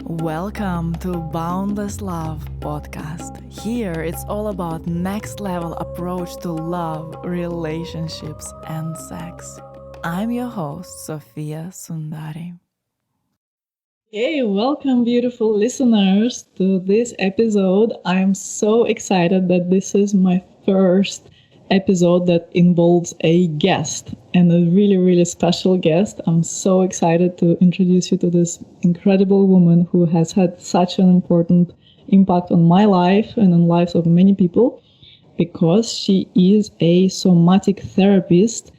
Welcome to Boundless Love podcast. Here it's all about next level approach to love, relationships, and sex. I'm your host, Sofia Sundari. Hey, welcome beautiful listeners to this episode. I'm so excited that this is my first episode that involves a guest and a really special guest. I'm so excited to introduce you to this incredible woman who has had such an important impact on my life and on lives of many people, because she is a somatic therapist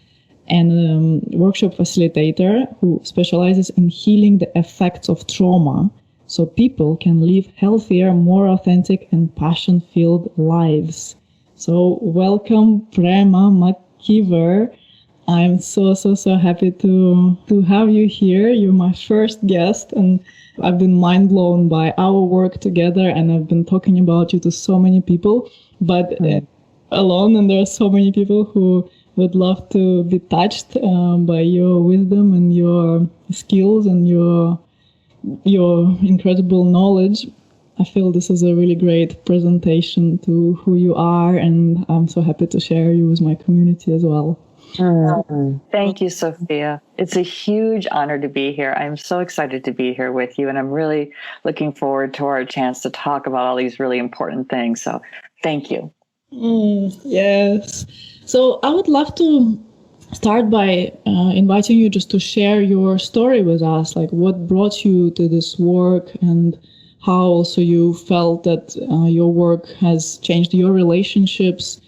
and workshop facilitator who specializes in healing the effects of trauma so people can live healthier, more authentic and passion-filled lives. So welcome, Prema McKeever. I'm so happy to have you here. You're my first guest, and I've been mind blown by our work together, and I've been talking about you to so many people, but alone, and there are so many people who would love to be touched by your wisdom and your skills and your incredible knowledge. I feel this is a really great presentation to who you are, and I'm so happy to share you with my community as well. Thank you, Sofia. It's a huge honor to be here. I'm so excited to be here with you, and I'm really looking forward to our chance to talk about all these really important things. So thank you. Yes. So I would love to start by inviting you just to share your story with us, like what brought you to this work and how also you felt that your work has changed your relationships,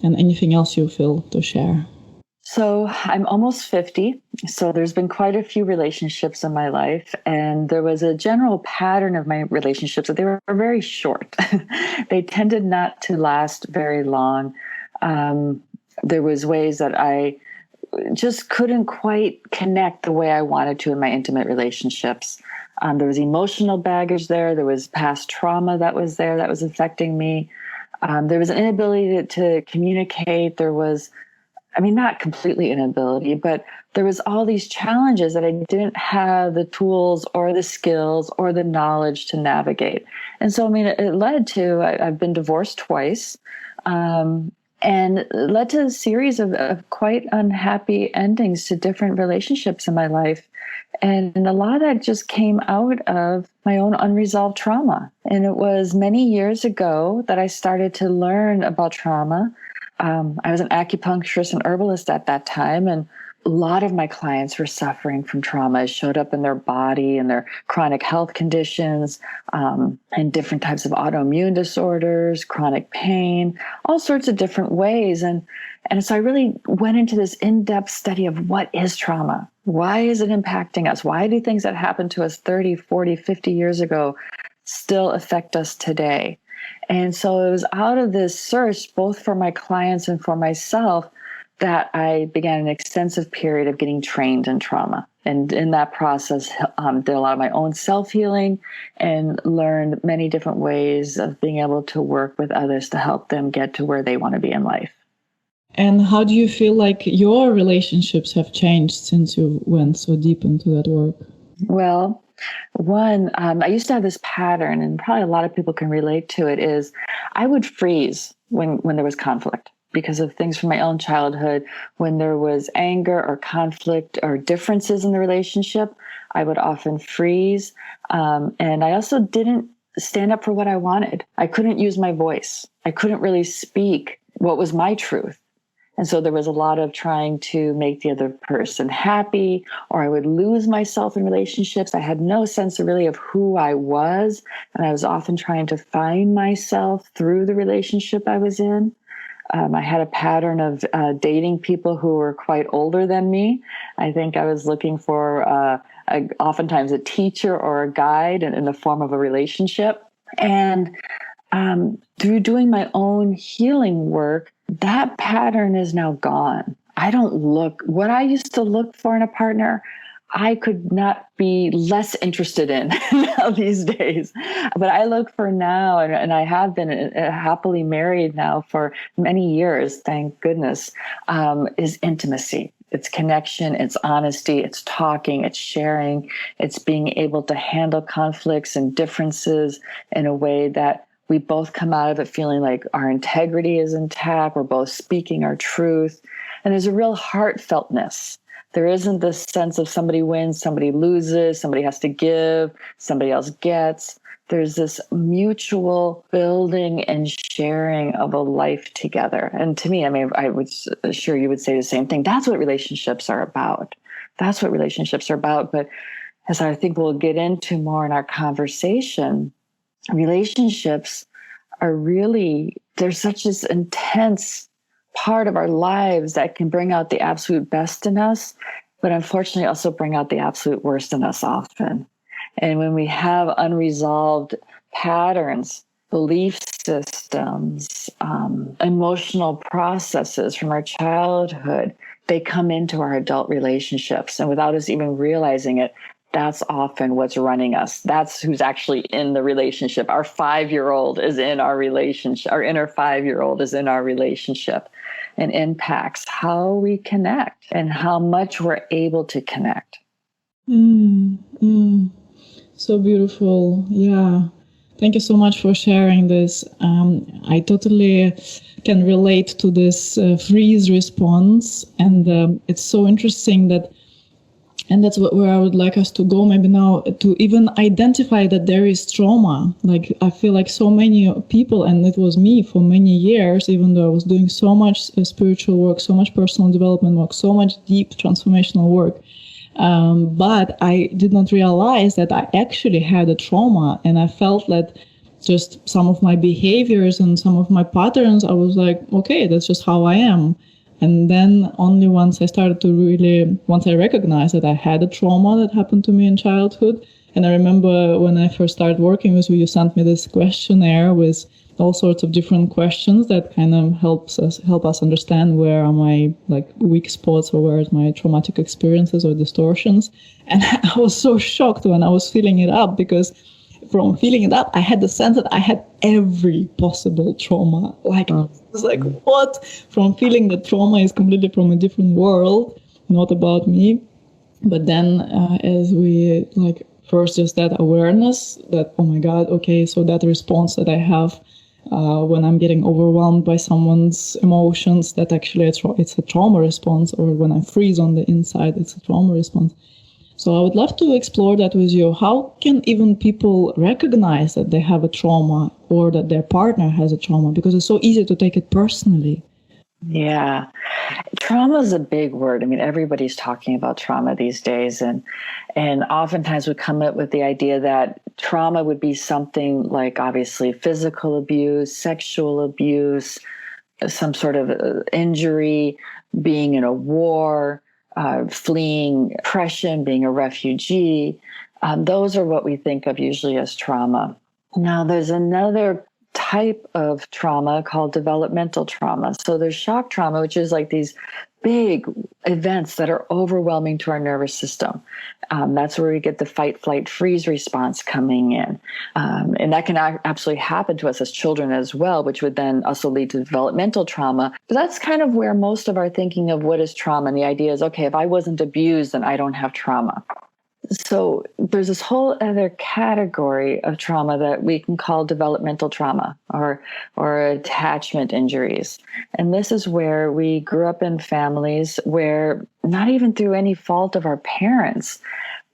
and anything else you feel to share. So I'm almost 50. So there's been quite a few relationships in my life. And there was a general pattern of my relationships that they were very short. They tended not to last very long. There was ways that I just couldn't quite connect the way I wanted to in my intimate relationships. There was emotional baggage there. There was past trauma that was there that was affecting me. There was an inability to communicate. There was, not completely inability, but there was all these challenges that I didn't have the tools or the skills or the knowledge to navigate. And so, it led to, I've been divorced twice, and it led to a series of quite unhappy endings to different relationships in my life. And a lot of that just came out of my own unresolved trauma. And it was many years ago that I started to learn about trauma. I was an acupuncturist and herbalist at that time, and a lot of my clients were suffering from trauma. It showed up in their body and their chronic health conditions, and different types of autoimmune disorders, chronic pain, all sorts of different ways. And so I really went into this in-depth study of what is trauma? Why is it impacting us? Why do things that happened to us 30, 40, 50 years ago still affect us today? And so it was out of this search, both for my clients and for myself, that I began an extensive period of getting trained in trauma. And in that process, did a lot of my own self-healing and learned many different ways of being able to work with others to help them get to where they want to be in life. And how do you feel like your relationships have changed since you went so deep into that work? Well, one, I used to have this pattern, and probably a lot of people can relate to it, is I would freeze when there was conflict because of things from my own childhood. When there was anger or conflict or differences in the relationship, I would often freeze. And I also didn't stand up for what I wanted. I couldn't use my voice. I couldn't really speak what was my truth. And so there was a lot of trying to make the other person happy, or I would lose myself in relationships. I had no sense of who I was. And I was often trying to find myself through the relationship I was in. I had a pattern of dating people who were quite older than me. I think I was looking for oftentimes a teacher or a guide in the form of a relationship. And through doing my own healing work, that pattern is now gone. I don't look, what I used to look for in a partner, I could not be less interested in now these days. But I look for now, and I have been happily married now for many years, thank goodness, is intimacy. It's connection, it's honesty, it's talking, it's sharing, it's being able to handle conflicts and differences in a way that we both come out of it feeling like our integrity is intact. We're both speaking our truth. And there's a real heartfeltness. There isn't this sense of somebody wins, somebody loses, somebody has to give, somebody else gets. There's this mutual building and sharing of a life together. And to me, I mean, I would sure you would say the same thing. That's what relationships are about. That's what relationships are about. But as I think we'll get into more in our conversation, relationships are really, they're such this intense part of our lives that can bring out the absolute best in us, but unfortunately also bring out the absolute worst in us often. And when we have unresolved patterns, belief systems, emotional processes from our childhood, they come into our adult relationships. And without us even realizing it, that's often what's running us. That's who's actually in the relationship. Our 5-year-old is in our relationship. Our inner 5-year-old is in our relationship and impacts how we connect and how much we're able to connect. So beautiful. Yeah. Thank you so much for sharing this. I totally can relate to this freeze response. And it's so interesting that, and that's where I would like us to go maybe now, to even identify that there is trauma. Like, I feel like so many people, and it was me for many years, even though I was doing so much spiritual work, so much personal development work, so much deep transformational work. But I did not realize that I actually had a trauma, and I felt that just some of my behaviors and some of my patterns, I was like, okay, that's just how I am. And then only once I recognized that I had a trauma that happened to me in childhood. And I remember when I first started working with you sent me this questionnaire with all sorts of different questions that kind of help us understand where are my weak spots, or where is my traumatic experiences or distortions. And I was so shocked when I was filling it up, because from filling it up, I had the sense that I had every possible trauma. It was like, what? From feeling that trauma is completely from a different world, not about me. But then as we first just that awareness that, oh my God, okay, so that response that I have when I'm getting overwhelmed by someone's emotions, that actually it's a trauma response, or when I freeze on the inside, it's a trauma response. So I would love to explore that with you. How can even people recognize that they have a trauma, or that their partner has a trauma? Because it's so easy to take it personally. Yeah. Trauma is a big word. I mean, everybody's talking about trauma these days. And oftentimes we come up with the idea that trauma would be something like, obviously, physical abuse, sexual abuse, some sort of injury, being in a war, fleeing oppression, being a refugee. Those are what we think of usually as trauma. Now, there's another type of trauma called developmental trauma. So there's shock trauma, which is like these big events that are overwhelming to our nervous system. That's where we get the fight, flight, freeze response coming in. And that can absolutely happen to us as children as well, which would then also lead to developmental trauma. But that's kind of where most of our thinking of what is trauma, and the idea is, okay, if I wasn't abused, then I don't have trauma. So there's this whole other category of trauma that we can call developmental trauma or attachment injuries. And this is where we grew up in families where, not even through any fault of our parents,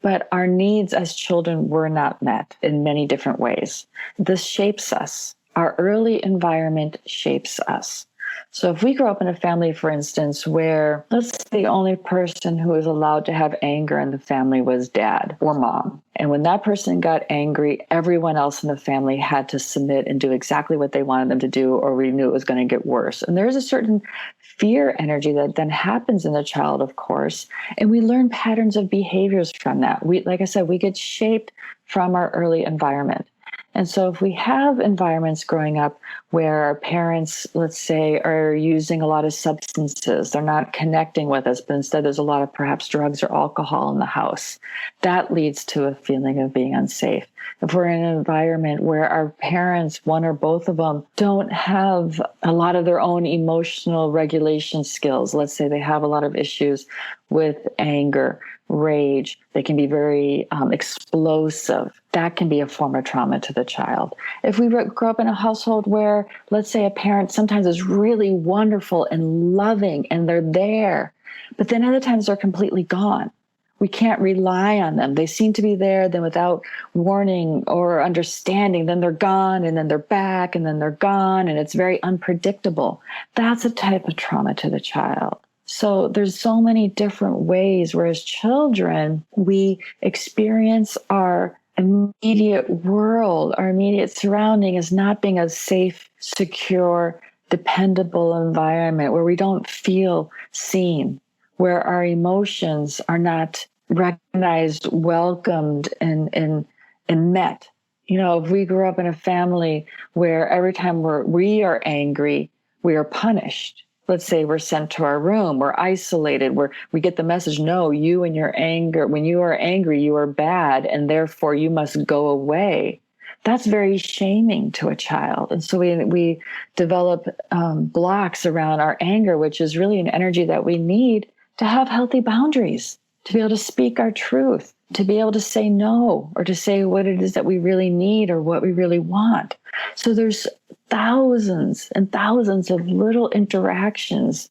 but our needs as children were not met in many different ways. This shapes us. Our early environment shapes us. So if we grow up in a family, for instance, where let's say the only person who was allowed to have anger in the family was dad or mom, and when that person got angry, everyone else in the family had to submit and do exactly what they wanted them to do, or we knew it was going to get worse. And there's a certain fear energy that then happens in the child, of course, and we learn patterns of behaviors from that. Like I said, we get shaped from our early environment. And so if we have environments growing up where our parents, let's say, are using a lot of substances, they're not connecting with us, but instead there's a lot of perhaps drugs or alcohol in the house, that leads to a feeling of being unsafe. if we're in an environment where our parents, one or both of them, don't have a lot of their own emotional regulation skills. Let's say they have a lot of issues with anger, rage. They can be very explosive. That can be a form of trauma to the child. If we grow up in a household where, let's say, a parent sometimes is really wonderful and loving and they're there, but then other times they're completely gone. We can't rely on them. They seem to be there, then without warning or understanding, then they're gone, and then they're back, and then they're gone, and it's very unpredictable. That's a type of trauma to the child. So there's so many different ways where as children, we experience our immediate world, our immediate surrounding as not being a safe, secure, dependable environment where we don't feel seen, where our emotions are not recognized, welcomed, and met. You know, if we grew up in a family where every time we are angry, we are punished. Let's say we're sent to our room, we're isolated, where we get the message, no, you and your anger, when you are angry, you are bad, and therefore you must go away. That's very shaming to a child. And so we develop blocks around our anger, which is really an energy that we need to have healthy boundaries, to be able to speak our truth, to be able to say no, or to say what it is that we really need or what we really want. So there's thousands and thousands of little interactions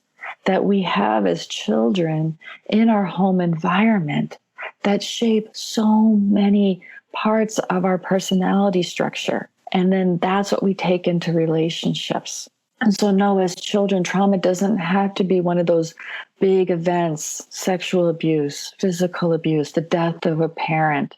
that we have as children in our home environment that shape so many parts of our personality structure. And then that's what we take into relationships. And so no, as children, trauma doesn't have to be one of those big events: sexual abuse, physical abuse, the death of a parent.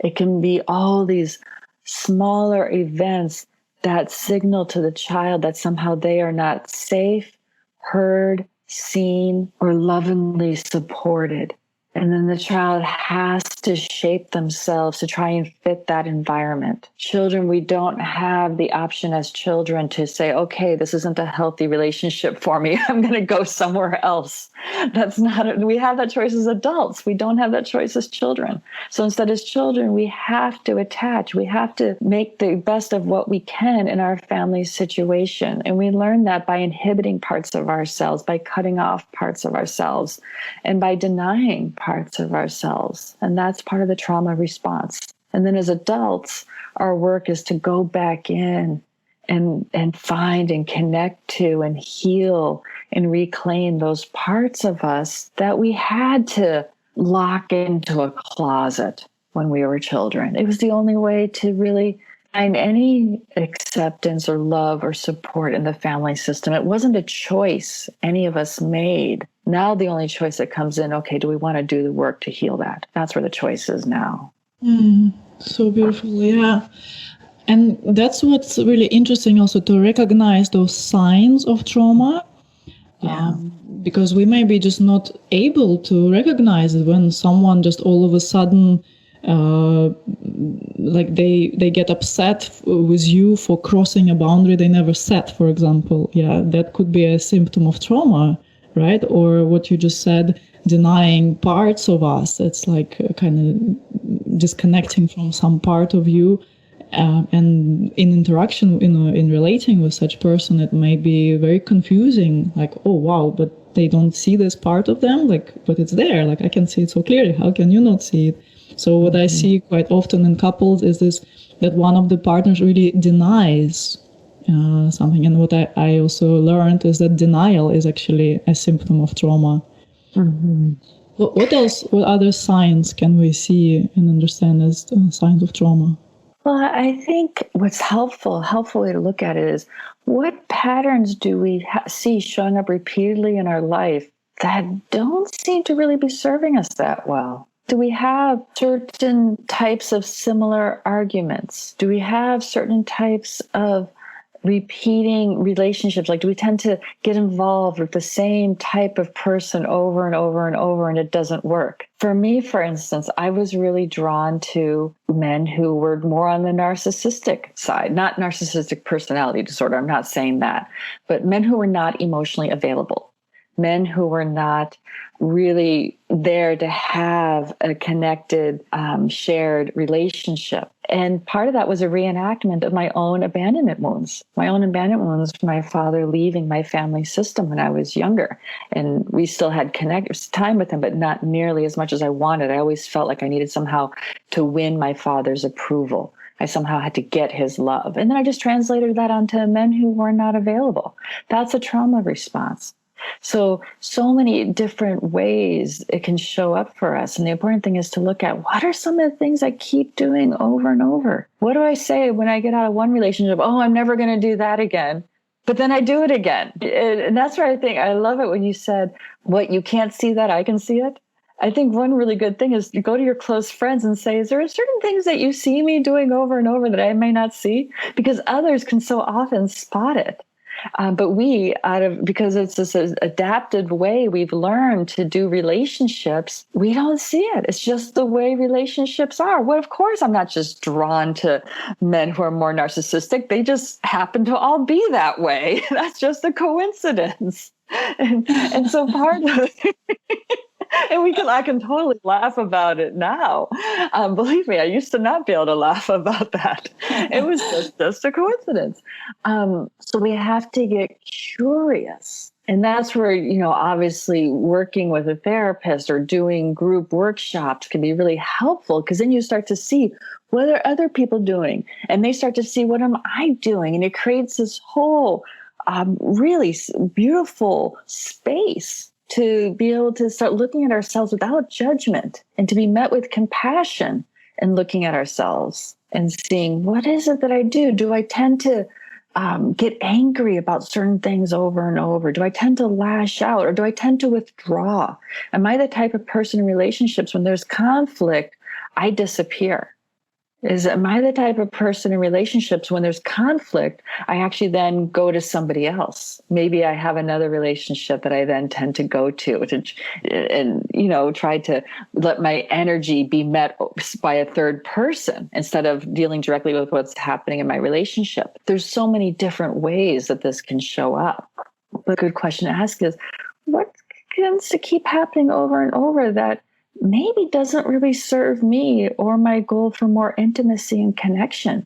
It can be all these smaller events that signal to the child that somehow they are not safe, heard, seen, or lovingly supported. And then the child has to shape themselves to try and fit that environment. Children, we don't have the option as children to say, okay, this isn't a healthy relationship for me. I'm going to go somewhere else. That's not, we have that choice as adults. We don't have that choice as children. So instead, as children, we have to attach. We have to make the best of what we can in our family situation. And we learn that by inhibiting parts of ourselves, by cutting off parts of ourselves, and by denying parts of ourselves. And that's part of the trauma response. And then as adults, our work is to go back in and find and connect to and heal and reclaim those parts of us that we had to lock into a closet when we were children. It was the only way to really find any acceptance or love or support in the family system. It wasn't a choice any of us made. Now the only choice that comes in, okay, do we want to do the work to heal that? That's where the choice is now. So beautiful, yeah. And that's what's really interesting also, to recognize those signs of trauma. Because we may be just not able to recognize it when someone just all of a sudden like they get upset with you for crossing a boundary they never set, for example. Yeah, that could be a symptom of trauma, right? Or what you just said, denying parts of us. It's like kind of disconnecting from some part of you. And in interaction, in relating with such person, it may be very confusing. Like, oh wow, but they don't see this part of them. Like, but it's there. Like, I can see it so clearly. How can you not see it? So what I see quite often in couples is this, that one of the partners really denies something. And what I also learned is that denial is actually a symptom of trauma. What else, what other signs can we see and understand as signs of trauma? Well, I think what's helpful way to look at it is, what patterns do we see showing up repeatedly in our life that don't seem to really be serving us that well? Do we have certain types of similar arguments? Do we have certain types of repeating relationships? Like, do we tend to get involved with the same type of person over and over and over, and it doesn't work? For me, for instance, I was really drawn to men who were more on the narcissistic side, not narcissistic personality disorder. I'm not saying that, but men who were not emotionally available. men who were not really there to have a connected, shared relationship. And part of that was a reenactment of my own abandonment wounds. My own abandonment wounds from my father leaving my family system when I was younger. And we still had time with him, but not nearly as much as I wanted. I always felt like I needed somehow to win my father's approval. I somehow had to get his love. And then I just translated that onto men who were not available. That's a trauma response. So many different ways it can show up for us. And the important thing is to look at what are some of the things I keep doing over and over? What do I say when I get out of one relationship? Oh, I'm never going to do that again. But then I do it again. And that's where I think I love it when you said, what, you can't see that, I can see it. I think one really good thing is you go to your close friends and say, is there certain things that you see me doing over and over that I may not see? Because others can so often spot it. But because it's this adapted way we've learned to do relationships, we don't see it. It's just the way relationships are. Well, of course, I'm not just drawn to men who are more narcissistic. They just happen to all be that way. That's just a coincidence. And so part of and I can totally laugh about it now. Believe me, I used to not be able to laugh about that. It was just a coincidence. So we have to get curious. And that's where, obviously working with a therapist or doing group workshops can be really helpful, because then you start to see what are other people doing, and they start to see what am I doing. And it creates this whole really beautiful space to be able to start looking at ourselves without judgment, and to be met with compassion and looking at ourselves and seeing, what is it that I do? Do I tend to get angry about certain things over and over? Do I tend to lash out, or do I tend to withdraw? Am I the type of person in relationships when there's conflict, I disappear? Am I the type of person in relationships when there's conflict, I actually then go to somebody else? Maybe I have another relationship that I then tend to go to and try to let my energy be met by a third person instead of dealing directly with what's happening in my relationship. There's so many different ways that this can show up. But a good question to ask is, what tends to keep happening over and over that maybe doesn't really serve me or my goal for more intimacy and connection?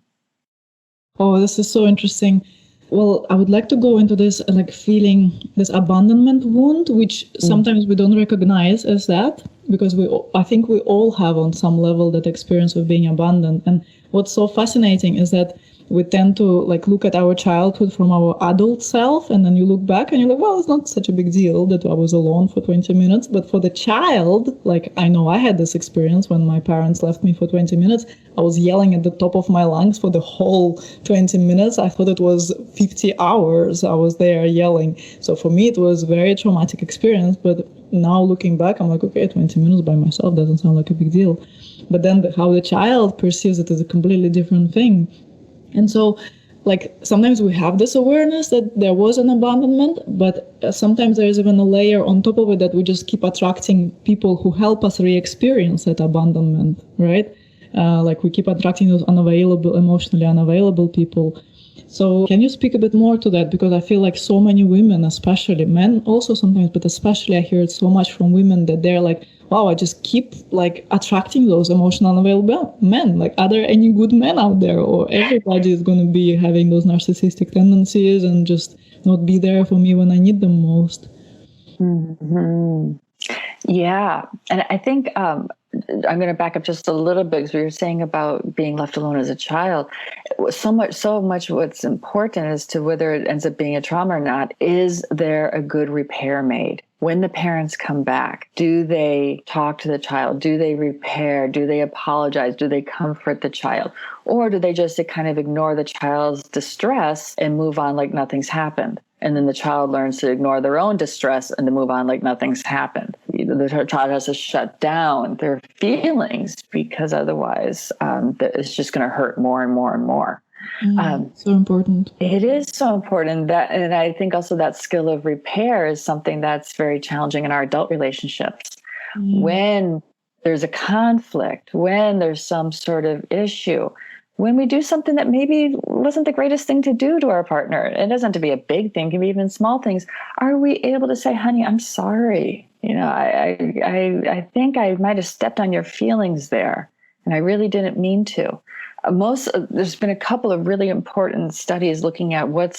Oh, this is so interesting. Well, I would like to go into this feeling this abandonment wound, which sometimes we don't recognize as that, because I think we all have on some level that experience of being abandoned. And what's so fascinating is that we tend to look at our childhood from our adult self, and then you look back and you're like, well, it's not such a big deal that I was alone for 20 minutes. But for the child, I know I had this experience when my parents left me for 20 minutes. I was yelling at the top of my lungs for the whole 20 minutes. I thought it was 50 hours I was there yelling. So for me, it was a very traumatic experience. But now looking back, I'm like, okay, 20 minutes by myself doesn't sound like a big deal. But then how the child perceives it is a completely different thing. And so, sometimes we have this awareness that there was an abandonment, but sometimes there is even a layer on top of it that we just keep attracting people who help us re-experience that abandonment, right? We keep attracting those emotionally unavailable people. So can you speak a bit more to that? Because I feel like so many women, especially men also sometimes, but especially I hear it so much from women that they're like, wow, I just keep attracting those emotional unavailable men. Are there any good men out there? Or everybody is going to be having those narcissistic tendencies and just not be there for me when I need them most? Mm-hmm. Yeah. And I think I'm going to back up just a little bit, because we were saying about being left alone as a child. So much what's important as to whether it ends up being a trauma or not, is there a good repair made? When the parents come back, do they talk to the child? Do they repair? Do they apologize? Do they comfort the child? Or do they just kind of ignore the child's distress and move on like nothing's happened? And then the child learns to ignore their own distress and to move on like nothing's happened. The child has to shut down their feelings, because otherwise it's just going to hurt more and more and more. So important. It is so important and I think also that skill of repair is something that's very challenging in our adult relationships. When there's a conflict, when there's some sort of issue, when we do something that maybe wasn't the greatest thing to do to our partner, it doesn't have to be a big thing, it can be even small things. Are we able to say, honey, I'm sorry. I think I might have stepped on your feelings there, and I really didn't mean to. There's been a couple of really important studies looking at what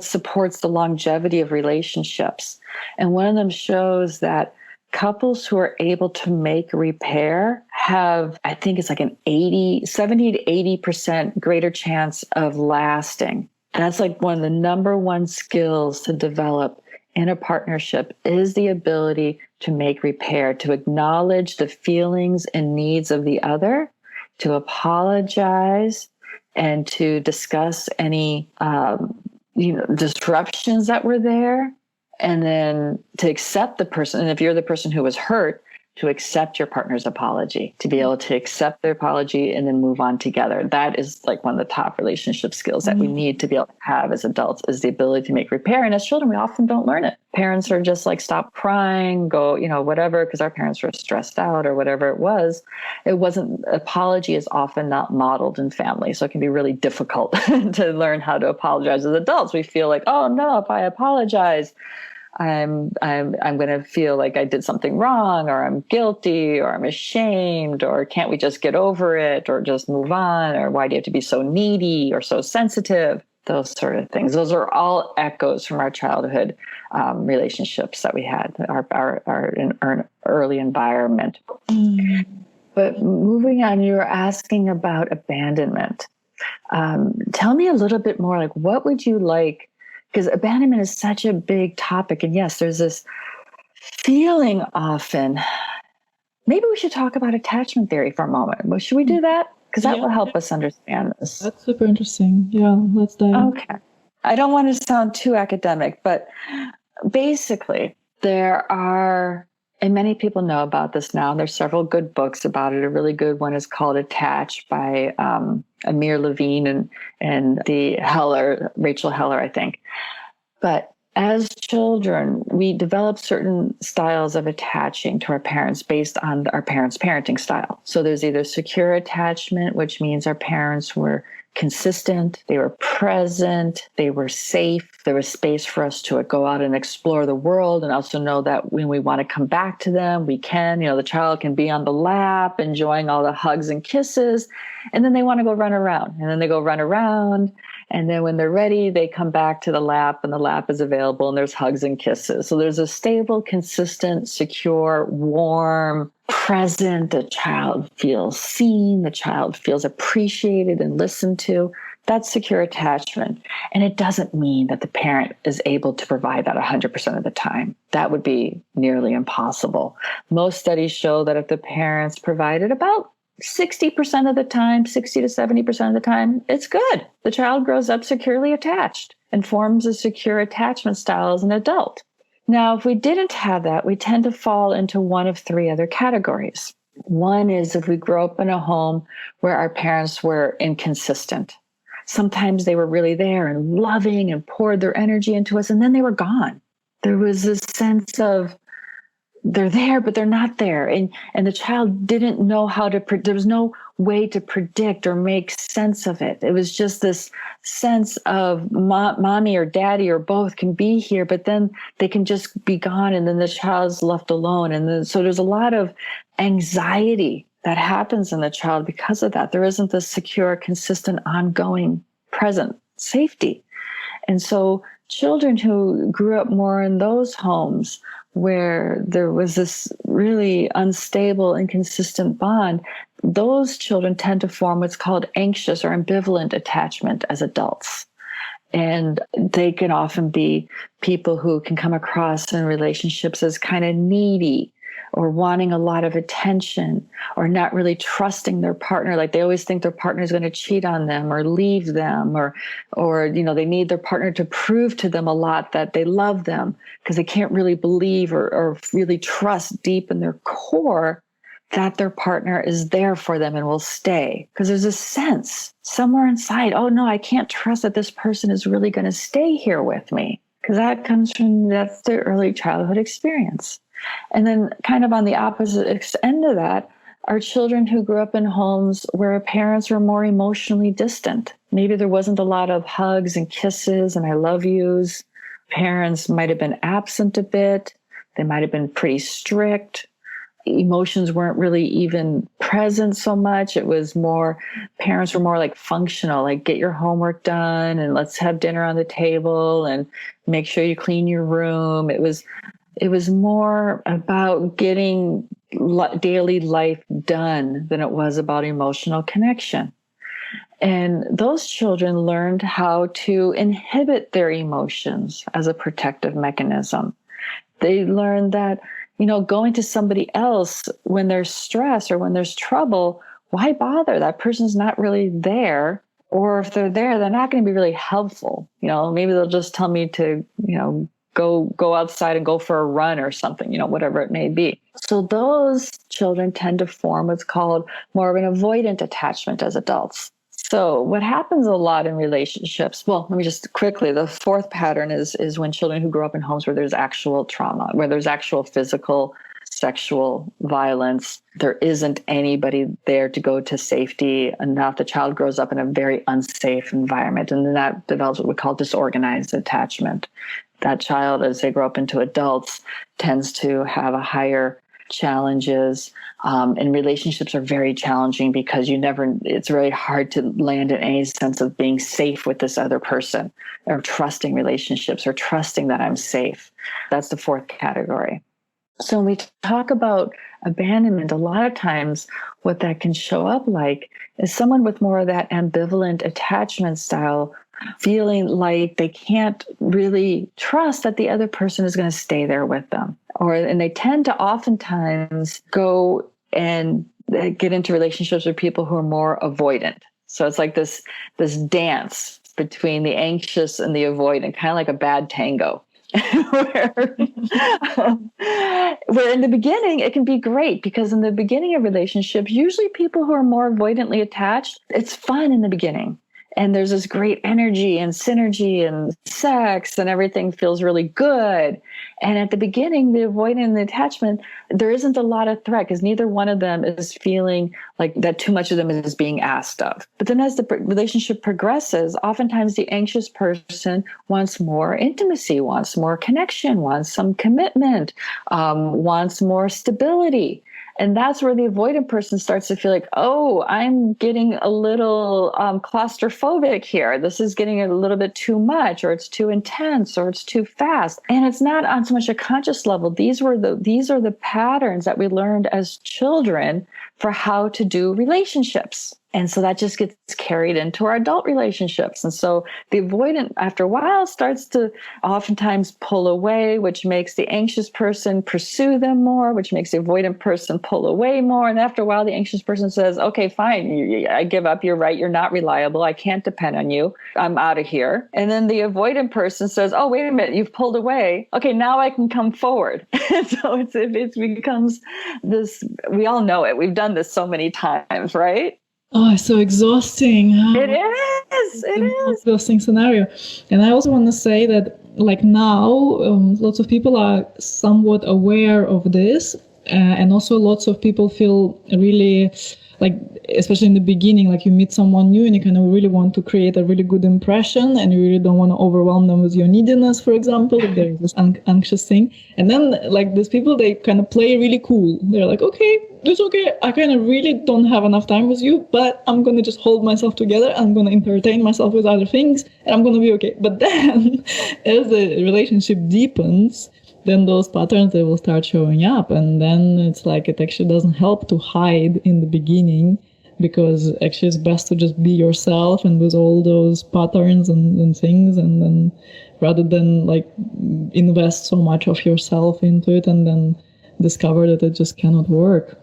supports the longevity of relationships. And one of them shows that couples who are able to make repair have, I think it's like 70 to 80% greater chance of lasting. That's like one of the number one skills to develop in a partnership, is the ability to make repair, to acknowledge the feelings and needs of the other, to apologize, and to discuss any disruptions that were there, and then to accept the person. And if you're the person who was hurt, to accept your partner's apology, to be able to accept their apology and then move on together. That is like one of the top relationship skills that we need to be able to have as adults, is the ability to make repair. And as children, we often don't learn it. Parents are just like, stop crying, go, whatever, because our parents were stressed out or whatever it was. Apology is often not modeled in family. So it can be really difficult to learn how to apologize as adults. We feel like, oh no, if I apologize, I'm going to feel like I did something wrong, or I'm guilty, or I'm ashamed, or can't we just get over it, or just move on, or why do you have to be so needy or so sensitive? Those sort of things. Those are all echoes from our childhood relationships that we had, our early environment. But moving on, you were asking about abandonment. Tell me a little bit more, like, what would you like? Because abandonment is such a big topic. And yes, there's this feeling often. Maybe we should talk about attachment theory for a moment. Well, should we do that? Because that will help us understand this. That's super interesting. Yeah, let's dive. Okay. I don't want to sound too academic, but basically there are, and many people know about this now, there's several good books about it. A really good one is called Attached by Amir Levine and the Rachel Heller, I think. But as children, we develop certain styles of attaching to our parents based on our parents' parenting style. So there's either secure attachment, which means our parents were consistent, they were present, they were safe, there was space for us to go out and explore the world, and also know that when we want to come back to them, we can. The child can be on the lap, enjoying all the hugs and kisses, and then they want to go run around, and then they go run around, and then when they're ready, they come back to the lap, and the lap is available, and there's hugs and kisses. So there's a stable, consistent, secure, warm, present. The child feels seen, the child feels appreciated and listened to. That's secure attachment. And it doesn't mean that the parent is able to provide that 100% of the time. That would be nearly impossible. Most studies show that if the parents provided about 60% of the time, 60 to 70% of the time, it's good. The child grows up securely attached and forms a secure attachment style as an adult. Now, if we didn't have that, we tend to fall into one of three other categories. One is if we grow up in a home where our parents were inconsistent. Sometimes they were really there and loving and poured their energy into us, and then they were gone. There was this sense of they're there, but they're not there. And the child didn't know how to, there was no way to predict or make sense of it. It was just this sense of mommy or daddy or both can be here, but then they can just be gone, and then the child's left alone. And then, so there's a lot of anxiety that happens in the child because of that. There isn't this secure, consistent, ongoing, present safety. And so children who grew up more in those homes where there was this really unstable, inconsistent bond, those children tend to form what's called anxious or ambivalent attachment as adults. And they can often be people who can come across in relationships as kind of needy or wanting a lot of attention or not really trusting their partner. Like they always think their partner is going to cheat on them or leave them or they need their partner to prove to them a lot that they love them because they can't really believe or really trust deep in their core that their partner is there for them and will stay. Because there's a sense somewhere inside, oh no, I can't trust that this person is really going to stay here with me. Because that's the early childhood experience. And then kind of on the opposite end of that, are children who grew up in homes where parents were more emotionally distant. Maybe there wasn't a lot of hugs and kisses and I love yous. Parents might have been absent a bit. They might have been pretty strict. Emotions weren't really even present so much. It was more, parents were more like functional, like get your homework done and let's have dinner on the table and make sure you clean your room. It was more about getting daily life done than it was about emotional connection. And those children learned how to inhibit their emotions as a protective mechanism. They learned that, going to somebody else when there's stress or when there's trouble, why bother? That person's not really there. Or if they're there, they're not going to be really helpful. Maybe they'll just tell me to, go outside and go for a run or something, whatever it may be. So those children tend to form what's called more of an avoidant attachment as adults. So what happens a lot in relationships, well, let me just quickly, the fourth pattern is when children who grow up in homes where there's actual trauma, where there's actual physical, sexual violence, there isn't anybody there to go to safety enough. The child grows up in a very unsafe environment, and then that develops what we call disorganized attachment. That child, as they grow up into adults, tends to have a higher challenges, and relationships are very challenging because it's very hard to land in any sense of being safe with this other person or trusting relationships or trusting that I'm safe. That's the fourth category. So when we talk about abandonment, a lot of times what that can show up like is someone with more of that ambivalent attachment style, feeling like they can't really trust that the other person is going to stay there with them. And they tend to oftentimes go and get into relationships with people who are more avoidant. So it's like this dance between the anxious and the avoidant, kind of like a bad tango. where in the beginning, it can be great because in the beginning of relationships, usually people who are more avoidantly attached, it's fun in the beginning. And there's this great energy and synergy and sex and everything feels really good. And at the beginning, the avoidant and the attachment, there isn't a lot of threat because neither one of them is feeling like that too much of them is being asked of. But then as the relationship progresses, oftentimes the anxious person wants more intimacy, wants more connection, wants some commitment, wants more stability. And that's where the avoidant person starts to feel like, oh, I'm getting a little claustrophobic here. This is getting a little bit too much, or it's too intense, or it's too fast. And it's not on so much a conscious level. These are the patterns that we learned as children for how to do relationships. And so that just gets carried into our adult relationships. And so the avoidant, after a while, starts to oftentimes pull away, which makes the anxious person pursue them more, which makes the avoidant person pull away more. And after a while, the anxious person says, okay, fine, I give up. You're right. You're not reliable. I can't depend on you. I'm out of here. And then the avoidant person says, oh, wait a minute, you've pulled away. Okay, now I can come forward. So it becomes this, we all know it. We've done this so many times, right? Oh, it's so exhausting. It is. It is. Exhausting scenario. And I also want to say that, like now, lots of people are somewhat aware of this, and also lots of people feel really, like, especially in the beginning, like you meet someone new and you kind of really want to create a really good impression, and you really don't want to overwhelm them with your neediness, for example, if there's this anxious thing. And then, like, these people, they kind of play really cool. They're like, okay, it's okay. I kind of really don't have enough time with you, but I'm going to just hold myself together. I'm going to entertain myself with other things, and I'm going to be okay. But then as the relationship deepens, then those patterns, they will start showing up. And then it's like it actually doesn't help to hide in the beginning, because actually it's best to just be yourself and with all those patterns and things, and then rather than like invest so much of yourself into it and then discover that it just cannot work.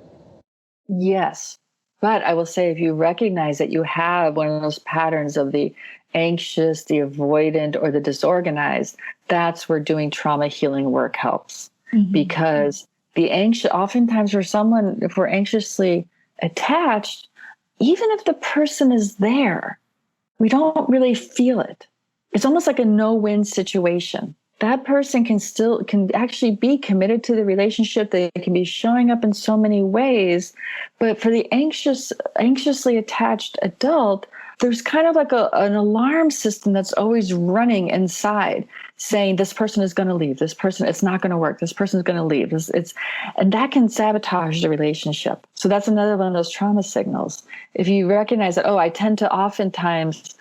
Yes. But I will say, if you recognize that you have one of those patterns of the anxious, the avoidant, or the disorganized, that's where doing trauma healing work helps. Mm-hmm. Because the anxious, oftentimes for someone, if we're anxiously attached, even if the person is there, we don't really feel it. It's almost like a no-win situation. that person can actually be committed to the relationship. They can be showing up in so many ways. But for the anxiously attached adult, there's kind of like an alarm system that's always running inside, saying this person is going to leave. This person, it's not going to work. This person is going to leave. And that can sabotage the relationship. So that's another one of those trauma signals. If you recognize that, I tend to oftentimes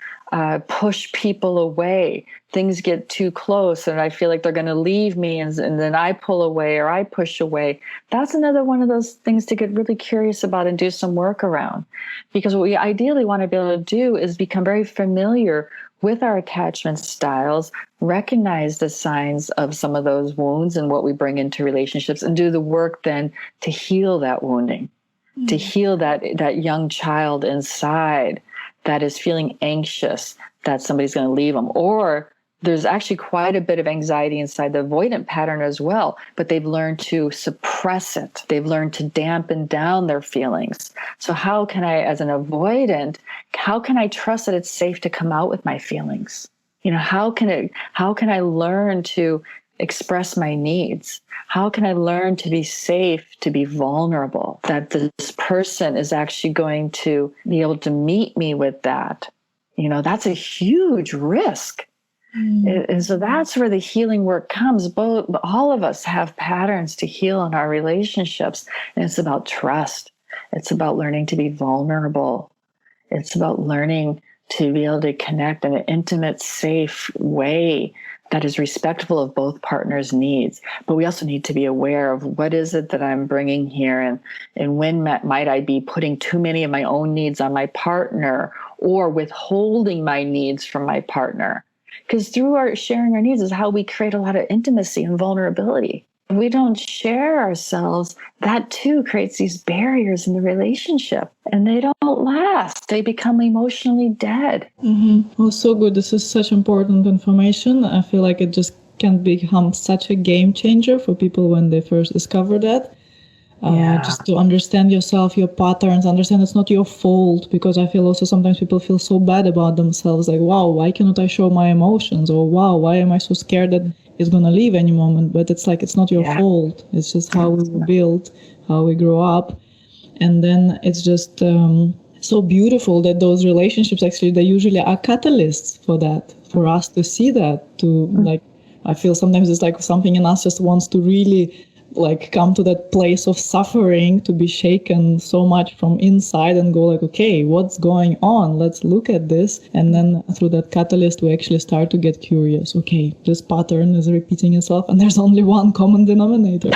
push people away. Things get too close and I feel like they're going to leave me, and then I pull away or I push away. That's another one of those things to get really curious about and do some work around. Because what we ideally want to be able to do is become very familiar with our attachment styles, recognize the signs of some of those wounds and what we bring into relationships, and do the work then to heal that wounding, to heal that young child inside that is feeling anxious that somebody's going to leave them. Or there's actually quite a bit of anxiety inside the avoidant pattern as well, but they've learned to suppress it. They've learned to dampen down their feelings. So how can I, as an avoidant, how can I trust that it's safe to come out with my feelings? How can I learn to express my needs? How can I learn to be safe, to be vulnerable, that this person is actually going to be able to meet me with that? That's a huge risk. And so that's where the healing work comes. All of us have patterns to heal in our relationships. And it's about trust. It's about learning to be vulnerable. It's about learning to be able to connect in an intimate, safe way that is respectful of both partners' needs. But we also need to be aware of what is it that I'm bringing here, and when might I be putting too many of my own needs on my partner or withholding my needs from my partner. Because through our sharing our needs is how we create a lot of intimacy and vulnerability. When we don't share ourselves, that too creates these barriers in the relationship, and they don't last. They become emotionally dead. Oh, so good. This is such important information. I feel like it just can become such a game changer for people when they first discover that. Just to understand yourself, your patterns, understand it's not your fault, because I feel also sometimes people feel so bad about themselves, like, wow, why cannot I show my emotions? Or wow, why am I so scared that it's going to leave any moment? But it's like, it's not your fault. It's just how we were built, how we grow up. And then it's just so beautiful that those relationships, actually, they usually are catalysts for that, for us to see that, to like, I feel sometimes it's like something in us just wants to really like come to that place of suffering, to be shaken so much from inside and go like, okay, what's going on? Let's look at this. And then through that catalyst, we actually start to get curious. Okay, this pattern is repeating itself and there's only one common denominator.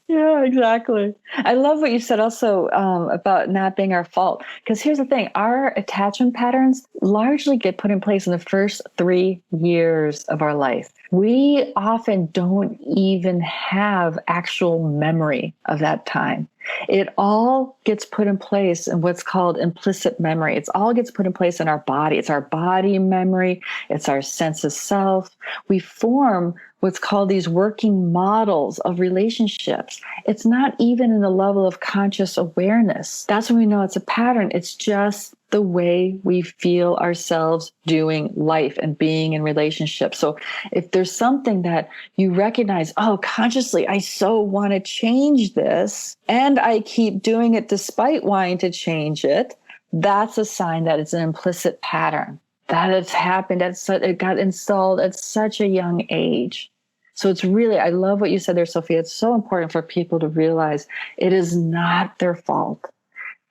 Yeah, exactly. I love what you said also about not being our fault. Because here's the thing, our attachment patterns largely get put in place in the first 3 years of our life. We often don't even have actual memory of that time. It all gets put in place in what's called implicit memory. It all gets put in place in our body. It's our body memory. It's our sense of self. We form what's called these working models of relationships. It's not even in the level of conscious awareness. That's when we know it's a pattern. It's just the way we feel ourselves doing life and being in relationships. So if there's something that you recognize, consciously, I so want to change this, and I keep doing it despite wanting to change it, that's a sign that it's an implicit pattern, that it's happened, it got installed at such a young age. So it's really, I love what you said there, Sofia. It's so important for people to realize it is not their fault.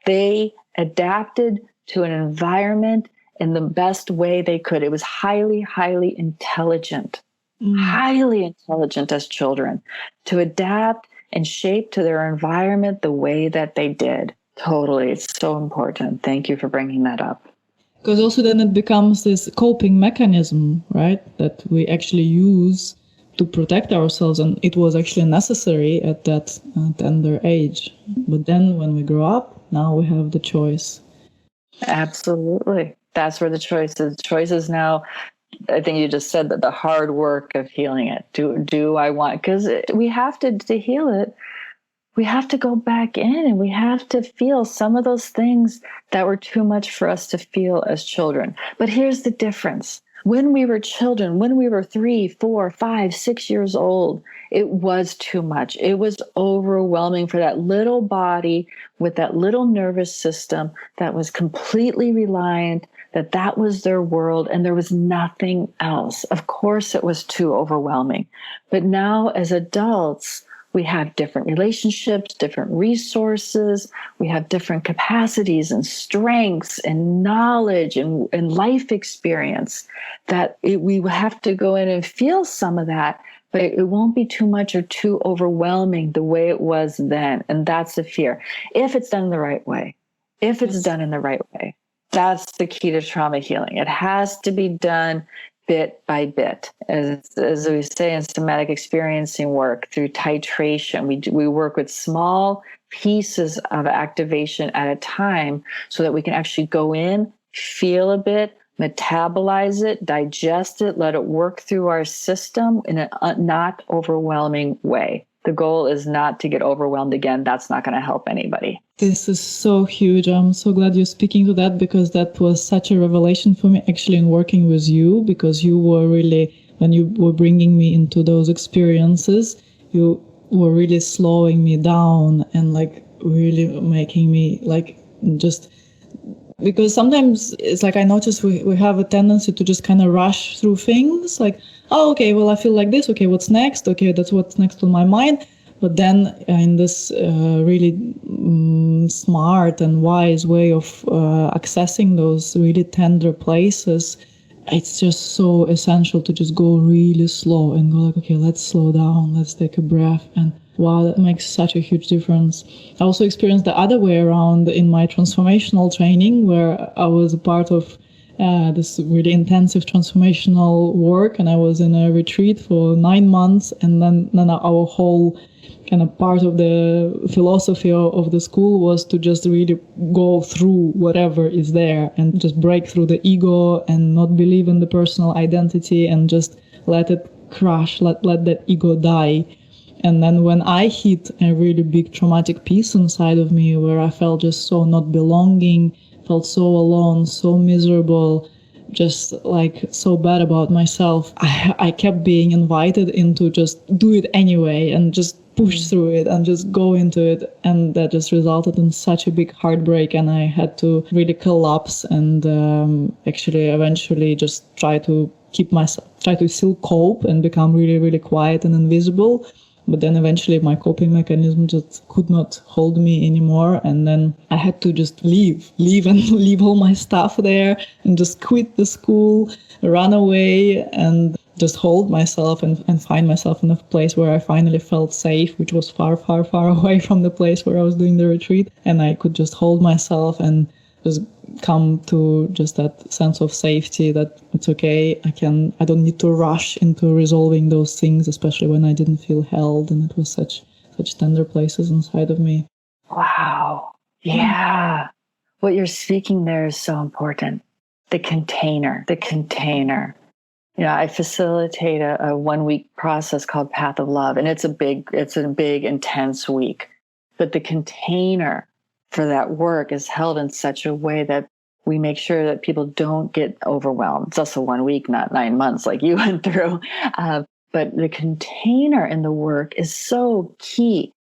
They adapted to an environment in the best way they could. It was highly, highly intelligent, highly intelligent as children to adapt and shape to their environment the way that they did. Totally. It's so important. Thank you for bringing that up. Because also then it becomes this coping mechanism, right, that we actually use to protect ourselves. And it was actually necessary at that tender age. But then when we grow up, now we have the choice. Absolutely. That's where the choice is. Choice is now, I think you just said that the hard work of healing it. Do I want, because we have to heal it, we have to go back in and we have to feel some of those things that were too much for us to feel as children. But here's the difference. When we were children, when we were 3, 4, 5, 6 years old, it was too much. It was overwhelming for that little body with that little nervous system that was completely reliant, that was their world, and there was nothing else. Of course, it was too overwhelming. But now as adults, we have different relationships, different resources. We have different capacities and strengths and knowledge and life experience that we have to go in and feel some of that, but it won't be too much or too overwhelming the way it was then. And that's the fear. If it's done the right way, if it's done in the right way, that's the key to trauma healing. It has to be done bit by bit. As we say in somatic experiencing work, through titration, we work with small pieces of activation at a time so that we can actually go in, feel a bit, metabolize it, digest it, let it work through our system in a not overwhelming way. The goal is not to get overwhelmed again. That's not going to help anybody. This is so huge. I'm so glad you're speaking to that, because that was such a revelation for me actually in working with you, because you were really, when you were bringing me into those experiences, you were really slowing me down and like really making me like just, because sometimes it's like I notice we have a tendency to just kind of rush through things like, oh, okay, well, I feel like this. Okay, what's next? Okay, that's what's next on my mind. But then in this really smart and wise way of accessing those really tender places, it's just so essential to just go really slow and go like, okay, let's slow down. Let's take a breath. And wow, that makes such a huge difference. I also experienced the other way around in my transformational training, where I was a part of this really intensive transformational work, and I was in a retreat for 9 months, and then our whole kind of part of the philosophy of the school was to just really go through whatever is there and just break through the ego and not believe in the personal identity and just let it crash, let that ego die. And then when I hit a really big traumatic piece inside of me where I felt just so not belonging, felt so alone, so miserable, just like so bad about myself, I kept being invited into just do it anyway and just push through it and just go into it. And that just resulted in such a big heartbreak. And I had to really collapse and actually eventually just try to still cope and become really, really quiet and invisible. But then eventually my coping mechanism just could not hold me anymore. And then I had to just leave and leave all my stuff there and just quit the school, run away and just hold myself and find myself in a place where I finally felt safe, which was far, far, far away from the place where I was doing the retreat. And I could just hold myself and just come to just that sense of safety that it's okay. I don't need to rush into resolving those things, especially when I didn't feel held. And it was such tender places inside of me. Wow. Yeah. What you're speaking there is so important. The container. I facilitate a 1 week process called Path of Love, and it's a big, intense week. But the container for that work is held in such a way that we make sure that people don't get overwhelmed. It's also 1 week, not 9 months like you went through. But the container in the work is so key.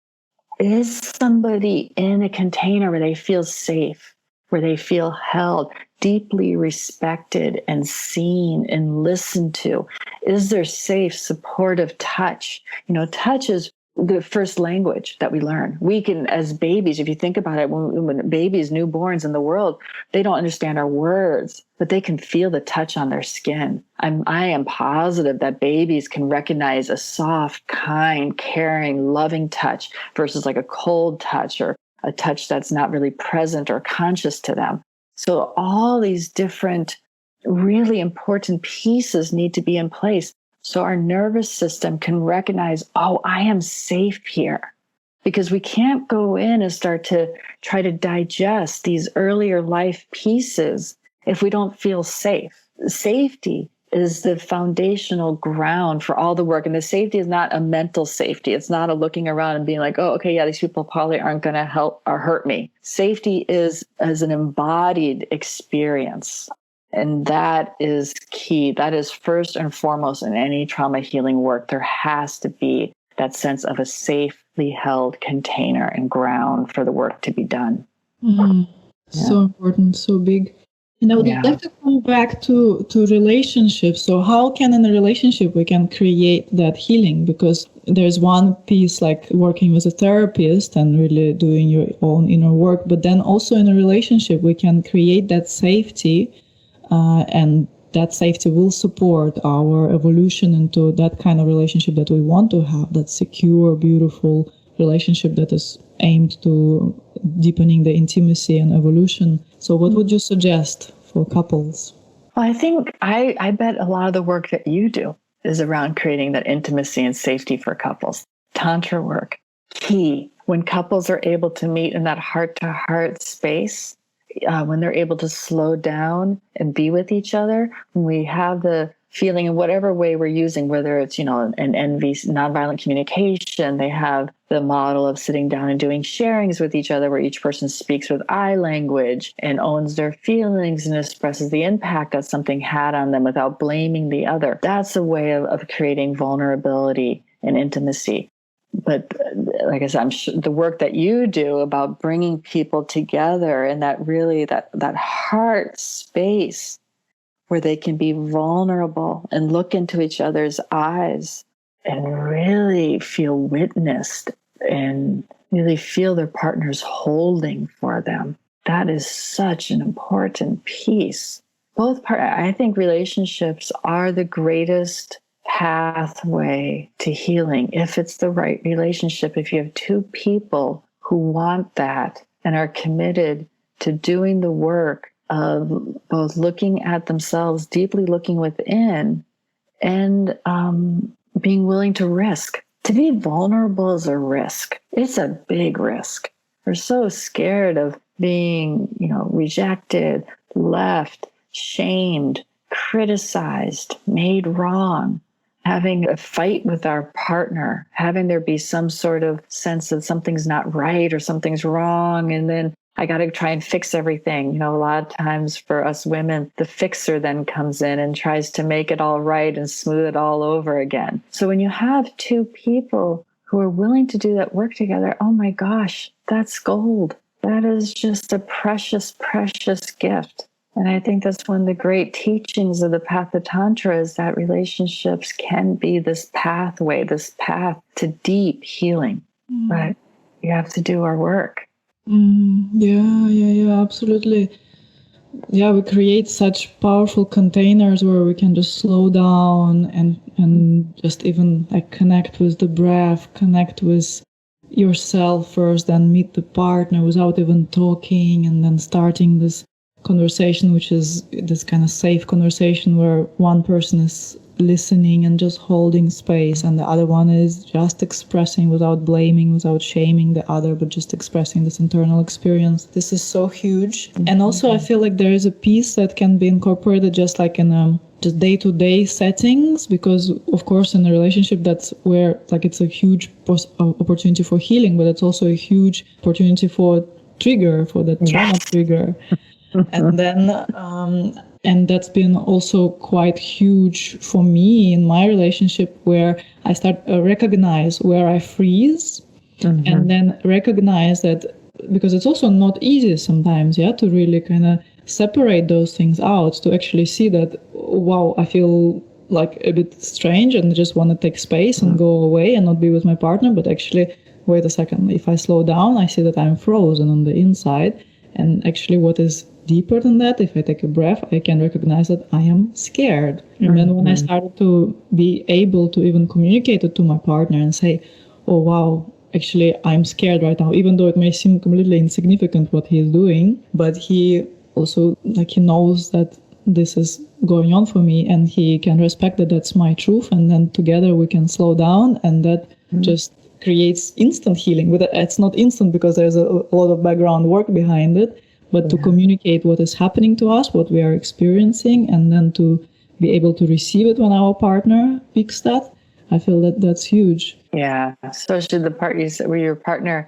Is somebody in a container where they feel safe, where they feel held, deeply respected and seen and listened to? Is there safe, supportive touch? Touch is the first language that we learn. We can, as babies, if you think about it, when babies, newborns in the world, they don't understand our words, but they can feel the touch on their skin. I am positive that babies can recognize a soft, kind, caring, loving touch versus like a cold touch or a touch that's not really present or conscious to them. So all these different really important pieces need to be in place so our nervous system can recognize, oh, I am safe here. Because we can't go in and start to try to digest these earlier life pieces if we don't feel safe. Safety is the foundational ground for all the work. And the safety is not a mental safety. It's not a looking around and being like, oh, okay, yeah, these people probably aren't going to help or hurt me. Safety is as an embodied experience. And that is key. That is first and foremost in any trauma healing work. There has to be that sense of a safely held container and ground for the work to be done. Mm. Yeah. So important, so big. And I would Yeah. like to come back to relationships. So how can in a relationship we can create that healing? Because there's one piece like working with a therapist and really doing your own inner work, but then also in a relationship we can create that safety, and that safety will support our evolution into that kind of relationship that we want to have, that secure, beautiful relationship that is aimed to deepening the intimacy and evolution. So what would you suggest for couples? Well, I think I bet a lot of the work that you do is around creating that intimacy and safety for couples. Tantra work, key. When couples are able to meet in that heart-to-heart space, when they're able to slow down and be with each other, when we have the feeling in whatever way we're using, whether it's, an NV, nonviolent communication, they have the model of sitting down and doing sharings with each other where each person speaks with eye language and owns their feelings and expresses the impact that something had on them without blaming the other. That's a way of creating vulnerability and intimacy. But like I said, I'm sure the work that you do about bringing people together in that really that heart space where they can be vulnerable and look into each other's eyes and really feel witnessed and really feel their partners holding for them. That is such an important piece. I think relationships are the greatest pathway to healing if it's the right relationship. If you have two people who want that and are committed to doing the work of both looking at themselves, deeply looking within, and being willing to risk. To be vulnerable is a risk. It's a big risk. We're so scared of being, rejected, left, shamed, criticized, made wrong, having a fight with our partner, having there be some sort of sense that something's not right or something's wrong, and then I got to try and fix everything. A lot of times for us women, the fixer then comes in and tries to make it all right and smooth it all over again. So when you have two people who are willing to do that work together, oh my gosh, that's gold. That is just a precious, precious gift. And I think that's one of the great teachings of the path of Tantra is that relationships can be this pathway, this path to deep healing. But you have to do our work. Yeah, absolutely. Yeah, we create such powerful containers where we can just slow down and just even like connect with the breath, connect with yourself first, then meet the partner without even talking, and then starting this conversation, which is this kind of safe conversation where one person is listening and just holding space and the other one is just expressing without blaming, without shaming the other, but just expressing this internal experience. This is so huge. And also I feel like there is a piece that can be incorporated just like in just day-to-day settings, because of course in a relationship that's where like it's a huge opportunity for healing, but it's also a huge opportunity for trigger, for the trauma trigger. And then and that's been also quite huge for me in my relationship, where I start recognize where I freeze, and then recognize that, because it's also not easy sometimes, to really kind of separate those things out, to actually see that, wow, I feel like a bit strange and just want to take space and go away and not be with my partner, but actually, wait a second, if I slow down, I see that I'm frozen on the inside, and actually what is deeper than that, if I take a breath, I can recognize that I am scared. And then when I started to be able to even communicate it to my partner and say, oh wow, actually I'm scared right now, even though it may seem completely insignificant what he is doing, but he also he knows that this is going on for me, and he can respect that that's my truth, and then together we can slow down, and that just creates instant healing. But it's not instant because there's a lot of background work behind it, but to communicate what is happening to us, what we are experiencing, and then to be able to receive it when our partner picks that, I feel that that's huge. Yeah, especially the part you said where your partner,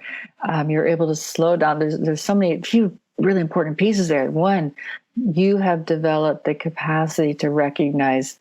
you're able to slow down. There's so many few really important pieces there. One, you have developed the capacity to recognize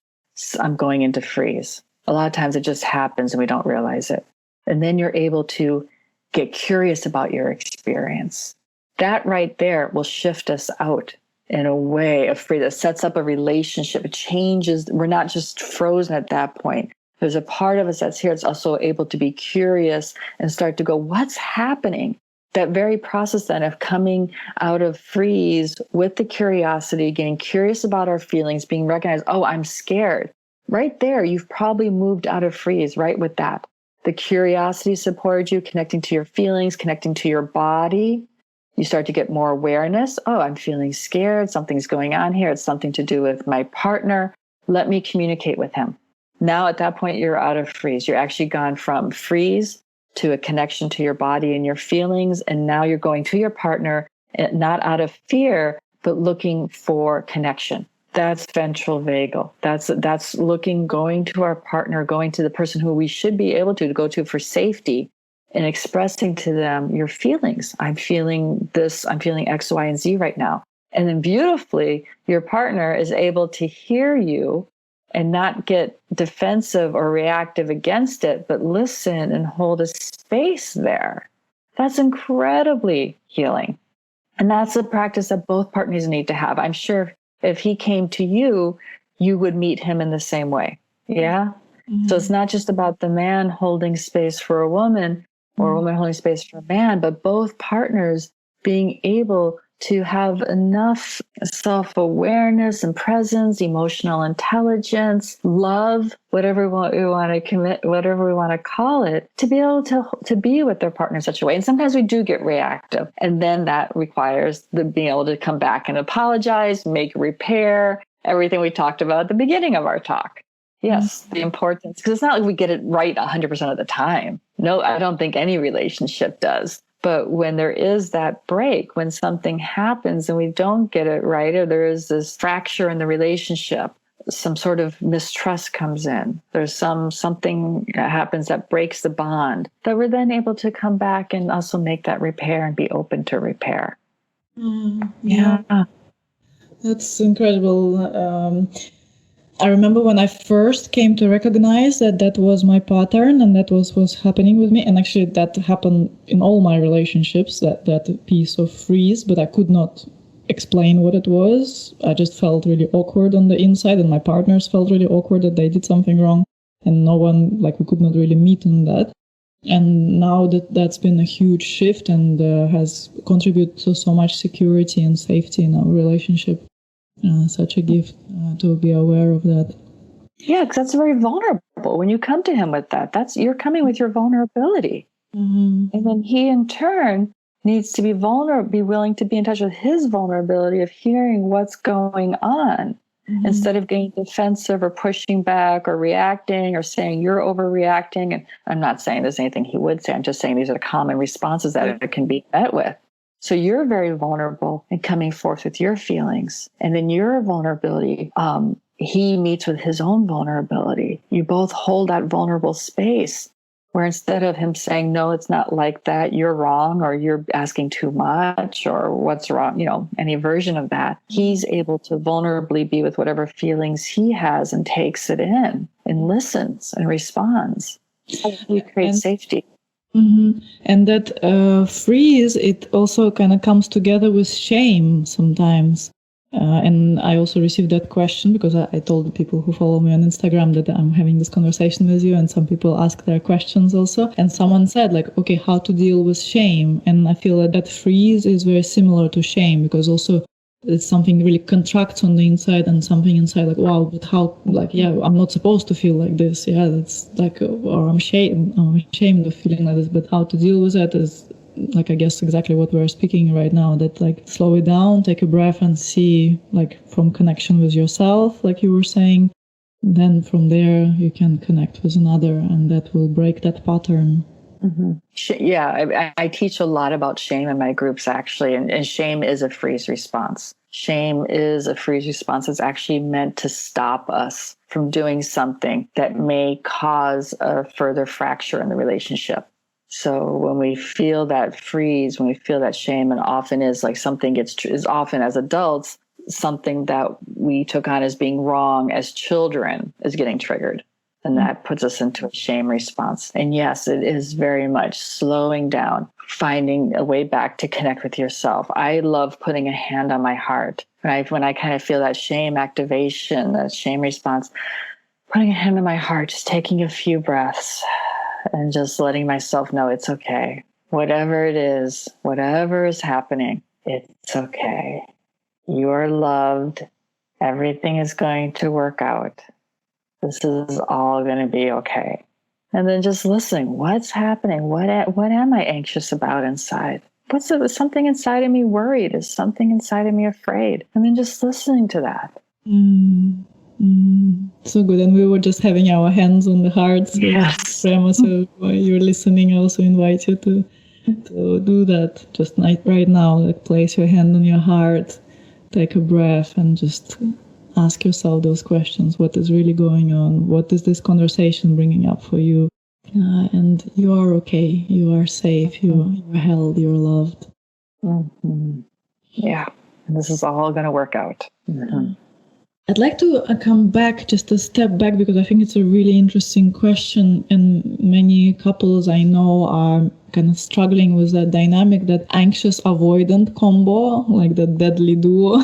I'm going into freeze. A lot of times it just happens and we don't realize it. And then you're able to get curious about your experience. That right there will shift us out in a way of freeze that sets up a relationship. It changes. We're not just frozen at that point. There's a part of us that's here that's also able to be curious and start to go, what's happening? That very process then of coming out of freeze with the curiosity, getting curious about our feelings, being recognized, oh, I'm scared. Right there, you've probably moved out of freeze right with that. The curiosity supported you, connecting to your feelings, connecting to your body. You start to get more awareness. Oh, I'm feeling scared. Something's going on here. It's something to do with my partner. Let me communicate with him. Now at that point, you're out of freeze. You're actually gone from freeze to a connection to your body and your feelings. And now you're going to your partner, not out of fear, but looking for connection. That's ventral vagal. That's going to our partner, going to the person who we should be able to go to for safety, and expressing to them your feelings. I'm feeling this, I'm feeling X, Y, and Z right now. And then beautifully, your partner is able to hear you and not get defensive or reactive against it, but listen and hold a space there. That's incredibly healing. And that's a practice that both partners need to have. I'm sure if he came to you, you would meet him in the same way. Yeah? Mm-hmm. So it's not just about the man holding space for a woman or a woman holding space for a man, but both partners being able to have enough self-awareness and presence, emotional intelligence, love, whatever we want to commit, whatever we want to call it, to be able to be with their partner in such a way. And sometimes we do get reactive. And then that requires the being able to come back and apologize, make repair, everything we talked about at the beginning of our talk. Yes, the importance, because it's not like we get it right 100% of the time. No, I don't think any relationship does. But when there is that break, when something happens and we don't get it right, or there is this fracture in the relationship, some sort of mistrust comes in, there's something that happens that breaks the bond, that we're then able to come back and also make that repair and be open to repair. Yeah. That's incredible. I remember when I first came to recognize that was my pattern and that was happening with me. And actually that happened in all my relationships, that piece of freeze, but I could not explain what it was. I just felt really awkward on the inside, and my partners felt really awkward that they did something wrong, and no one, we could not really meet on that. And now that's been a huge shift and has contributed to so much security and safety in our relationship. Such a gift to be aware of that. Yeah, because that's very vulnerable. When you come to him with that, you're coming with your vulnerability. Mm-hmm. And then he in turn needs to be vulnerable, be willing to be in touch with his vulnerability of hearing what's going on, instead of getting defensive or pushing back or reacting or saying you're overreacting. And I'm not saying there's anything he would say. I'm just saying these are the common responses that it can be met with. So you're very vulnerable in coming forth with your feelings. And then your vulnerability, he meets with his own vulnerability. You both hold that vulnerable space where instead of him saying, no, it's not like that, you're wrong, or you're asking too much, or what's wrong, any version of that, he's able to vulnerably be with whatever feelings he has and takes it in and listens and responds. You create safety. Mm-hmm. And that freeze, it also kind of comes together with shame sometimes. And I also received that question because I told the people who follow me on Instagram that I'm having this conversation with you, and some people ask their questions also. And someone said, okay, how to deal with shame? And I feel that freeze is very similar to shame, because also it's something really contracts on the inside, and something inside wow, but how, I'm not supposed to feel like this. Yeah, that's or I'm ashamed of feeling like this. But how to deal with that is I guess exactly what we're speaking right now, that slow it down, take a breath and see from connection with yourself, like you were saying. Then from there you can connect with another, and that will break that pattern. Mm-hmm. Yeah, I teach a lot about shame in my groups, actually, and shame is a freeze response. Shame is a freeze response. It's actually meant to stop us from doing something that may cause a further fracture in the relationship. So when we feel that freeze, when we feel that shame, and often is like something is often as adults, something that we took on as being wrong as children is getting triggered. And that puts us into a shame response. And yes, it is very much slowing down, finding a way back to connect with yourself. I love putting a hand on my heart. When I kind of feel that shame activation, that shame response, putting a hand on my heart, just taking a few breaths and just letting myself know it's okay. Whatever it is, whatever is happening, it's okay. You are loved. Everything is going to work out. This is all going to be okay. And then just listening. What's happening? What am I anxious about inside? Is something inside of me worried? Is something inside of me afraid? And then just listening to that. So good. And we were just having our hands on the hearts. Yes. Prema, so while you're listening, I also invite you to do that. Just right now, like place your hand on your heart, take a breath, and just ask yourself those questions. What is really going on? What is this conversation bringing up for you? And you are okay. You are safe. You're held. You're loved. Mm-hmm. Yeah. And this is all going to work out. Mm-hmm. I'd like to come back just a step back, because I think it's a really interesting question. And many couples I know are kind of struggling with that dynamic, that anxious avoidant combo, like the deadly duo.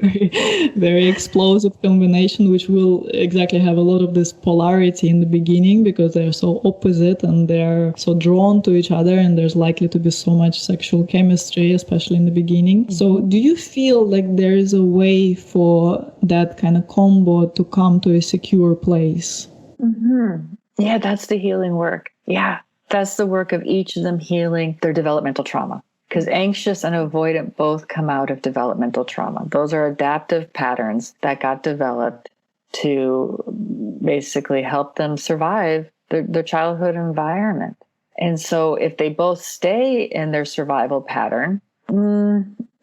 very, very explosive combination, which will exactly have a lot of this polarity in the beginning, because they're so opposite and they're so drawn to each other, and there's likely to be so much sexual chemistry, especially in the beginning. So do you feel like there is a way for that kind of combo to come to a secure place? Mm-hmm. Yeah, that's the healing work. Yeah, that's the work of each of them healing their developmental trauma. Because anxious and avoidant both come out of developmental trauma. Those are adaptive patterns that got developed to basically help them survive their childhood environment. And so if they both stay in their survival pattern,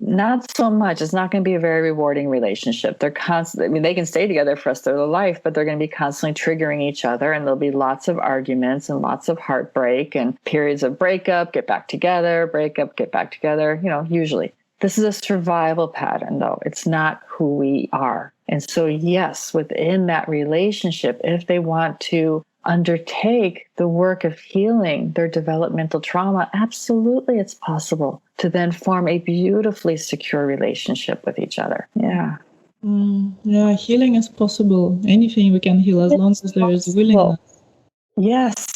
not so much. It's not going to be a very rewarding relationship. They're constantly, they can stay together for the rest of their life, but they're going to be constantly triggering each other, and there'll be lots of arguments and lots of heartbreak and periods of breakup, get back together, breakup, get back together, usually. This is a survival pattern, though. It's not who we are. And so, yes, within that relationship, if they want to undertake the work of healing their developmental trauma, absolutely it's possible to then form a beautifully secure relationship with each other. Yeah. Yeah, healing is possible. Anything we can heal as long as there is willingness. Yes,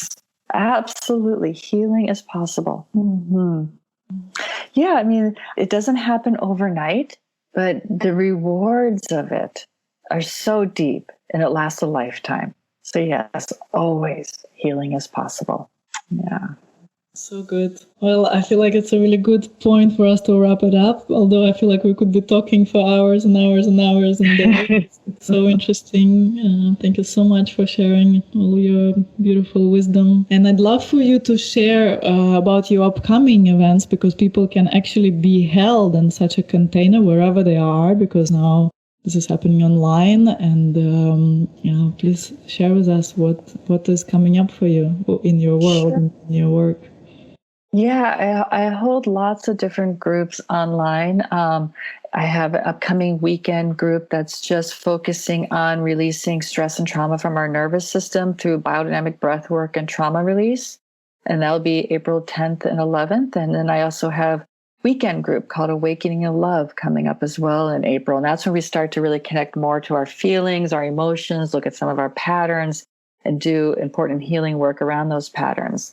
absolutely. Healing is possible. Mm-hmm. Yeah, it doesn't happen overnight, but the rewards of it are so deep, and it lasts a lifetime. So yes, always healing is possible. Yeah. So good. Well, I feel like it's a really good point for us to wrap it up, although I feel like we could be talking for hours and hours and hours and days. It's so interesting. Thank you so much for sharing all your beautiful wisdom. And I'd love for you to share about your upcoming events, because people can actually be held in such a container wherever they are, because now this is happening online. And please share with us what is coming up for you in your world and in your work. Yeah, I hold lots of different groups online. I have an upcoming weekend group that's just focusing on releasing stress and trauma from our nervous system through biodynamic breath work and trauma release. And that'll be April 10th and 11th. And then I also have weekend group called Awakening in Love coming up as well in April. And that's when we start to really connect more to our feelings, our emotions, look at some of our patterns, and do important healing work around those patterns.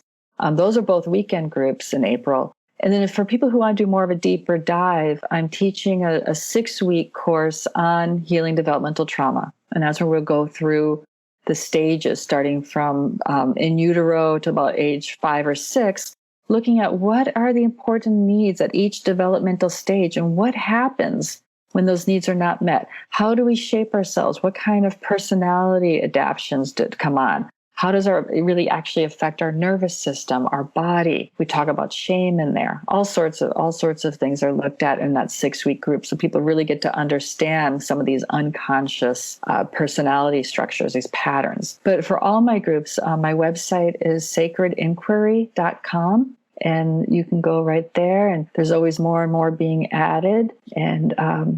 Those are both weekend groups in April. And then for people who want to do more of a deeper dive, I'm teaching a 6-week course on healing developmental trauma. And that's where we'll go through the stages, starting from in utero to about age 5 or 6, looking at what are the important needs at each developmental stage and what happens when those needs are not met. How do we shape ourselves? What kind of personality adaptations come on? How does it really actually affect our nervous system, our body? We talk about shame in there. All sorts of things are looked at in that 6-week group. So people really get to understand some of these unconscious personality structures, these patterns. But for all my groups, my website is sacredinquiry.com. And you can go right there, and there's always more and more being added. And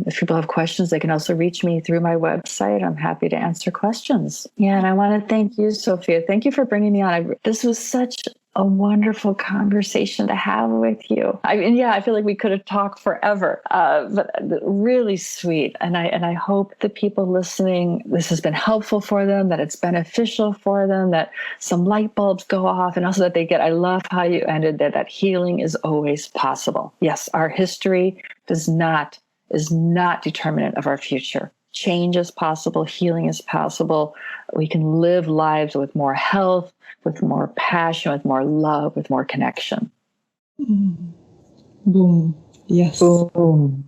if people have questions, they can also reach me through my website. I'm happy to answer questions. Yeah, and I want to thank you, Sofia. Thank you for bringing me on. This was such a wonderful conversation to have with you. I feel like we could have talked forever, but really sweet. And I hope the people listening, this has been helpful for them, that it's beneficial for them, that some light bulbs go off, and also that they get, I love how you ended there, that healing is always possible. Yes, our history is not determinant of our future. Change is possible. Healing is possible. We can live lives with more health, with more passion, with more love, with more connection. Boom. Yes. Boom.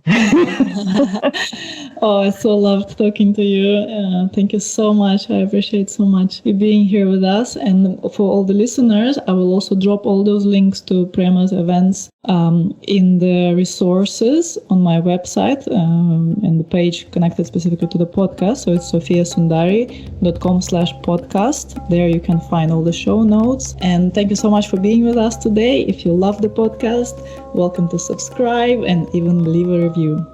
Oh, I so loved talking to you. Thank you so much. I appreciate so much you being here with us. And for all the listeners, I will also drop all those links to Prema's events in the resources on my website and the page connected specifically to the podcast. So it's sofiasundari.com/podcast. There you can find all the show notes. And thank you so much for being with us today. If you love the podcast, welcome to subscribe and even leave a review.